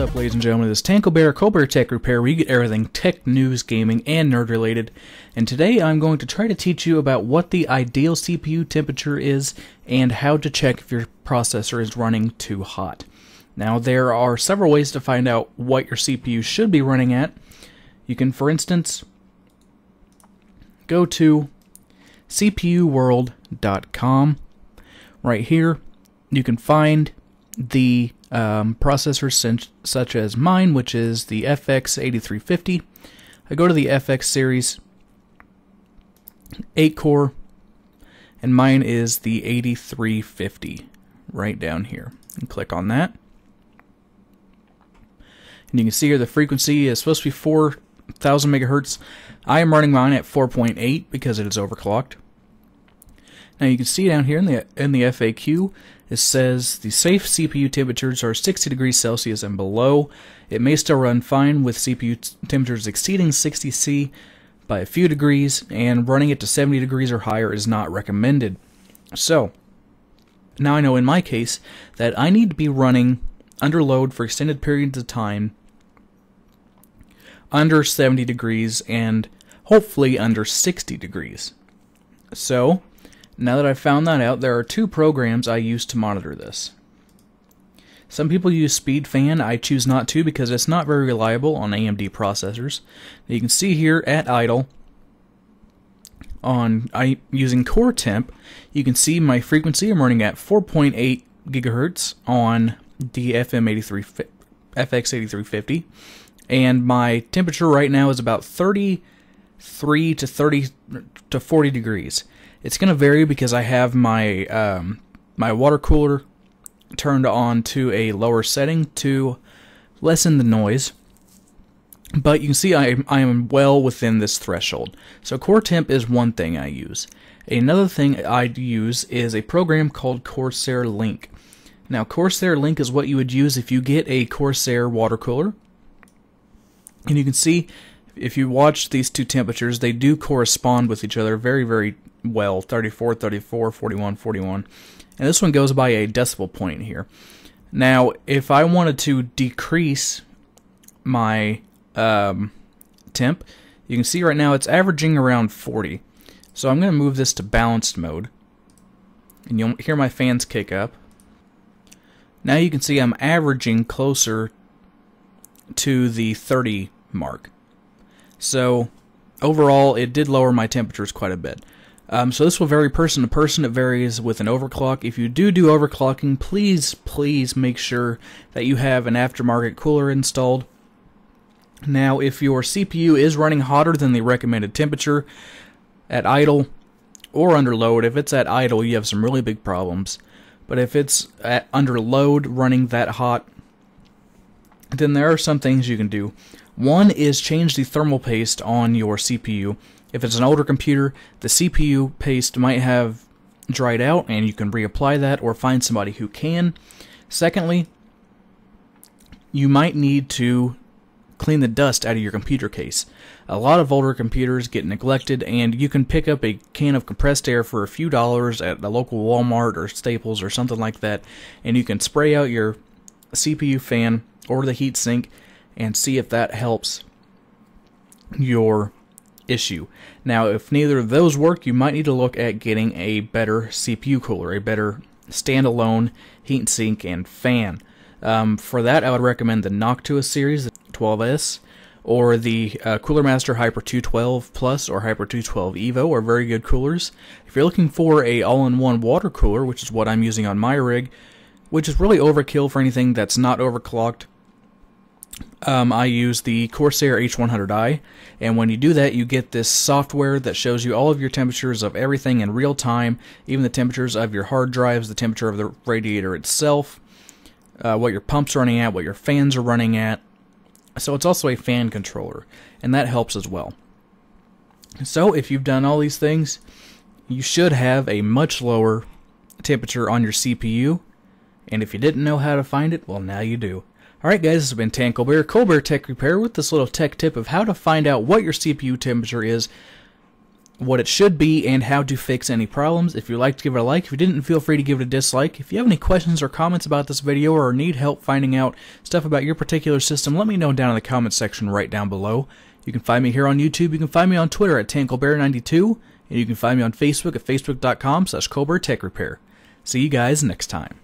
up, ladies and gentlemen? This is Colbert Tech Repair, where you get everything tech, news, gaming, and nerd related. And today I'm going to try to teach you about what the ideal CPU temperature is and how to check if your processor is running too hot. Now, there are several ways to find out what your CPU should be running at. You can, for instance, go to cpuworld.com. Right here, you can find the processors such as mine, which is the FX8350. I go to the FX series 8-core, and mine is the 8350 right down here. And click on that. And you can see here the frequency is supposed to be 4,000 megahertz. I am running mine at 4.8 because it is overclocked. Now you can see down here in the FAQ, it says the safe CPU temperatures are 60 degrees Celsius and below. It may still run fine with CPU temperatures exceeding 60 C by a few degrees, and running it to 70 degrees or higher is not recommended. So, now I know in my case that I need to be running under load for extended periods of time under 70 degrees and hopefully under 60 degrees. So, now that I've found that out, there are two programs I use to monitor this. Some people use SpeedFan. I choose not to because it's not very reliable on AMD processors. Now you can see here at idle, using core temp, you can see my frequency. I'm running at 4.8 gigahertz on the FX8350, and my temperature right now is about 33 to 40 degrees. It's going to vary because I have my my water cooler turned on to a lower setting to lessen the noise. But you can see I am well within this threshold. So core temp is one thing I use. Another thing I use is a program called Corsair Link. Now Corsair Link is what you would use if you get a Corsair water cooler. And you can see if you watch these two temperatures, they do correspond with each other very, very well. 34, 34, 41, 41. And this one goes by a decimal point here. Now, if I wanted to decrease my temp, you can see right now it's averaging around 40. So I'm going to move this to balanced mode. And you'll hear my fans kick up. Now you can see I'm averaging closer to the 30 mark. So overall, it did lower my temperatures quite a bit. So this will vary person to person. It varies with an overclock. If you do overclocking, please make sure that you have an aftermarket cooler installed. Now, if your CPU is running hotter than the recommended temperature at idle or under load, if it's at idle, you have some really big problems. But if it's at under load running that hot, then there are some things you can do. One is change the thermal paste on your CPU. If it's an older computer, the CPU paste might have dried out and you can reapply that or find somebody who can. Secondly, you might need to clean the dust out of your computer case. A lot of older computers get neglected, and you can pick up a can of compressed air for a few dollars at a local Walmart or Staples or something like that, and you can spray out your CPU fan or the heatsink and see if that helps your issue. Now, if neither of those work, you might need to look at getting a better CPU cooler, a better standalone heatsink and fan. For that, I would recommend the Noctua series, the 12S, or the Cooler Master Hyper 212 Plus or Hyper 212 Evo are very good coolers. If you're looking for a all-in-one water cooler, which is what I'm using on my rig, which is really overkill for anything that's not overclocked, I use the Corsair H100i, and when you do that, you get this software that shows you all of your temperatures of everything in real time, even the temperatures of your hard drives, the temperature of the radiator itself, what your pump's running at, what your fans are running at. So it's also a fan controller, and that helps as well. So if you've done all these things, you should have a much lower temperature on your CPU, and if you didn't know how to find it, well, now you do. Alright guys, this has been Colbert Tech Repair with this little tech tip of how to find out what your CPU temperature is what it should be, and how to fix any problems. If you liked, give it a like. If you didn't, feel free to give it a dislike. If you have any questions or comments about this video or need help finding out stuff about your particular system, let me know down in the comments section right down below. You can find me here on YouTube. You can find me on Twitter at Colbert92, and you can find me on Facebook at facebook.com/ColbertTechRepair. See you guys next time.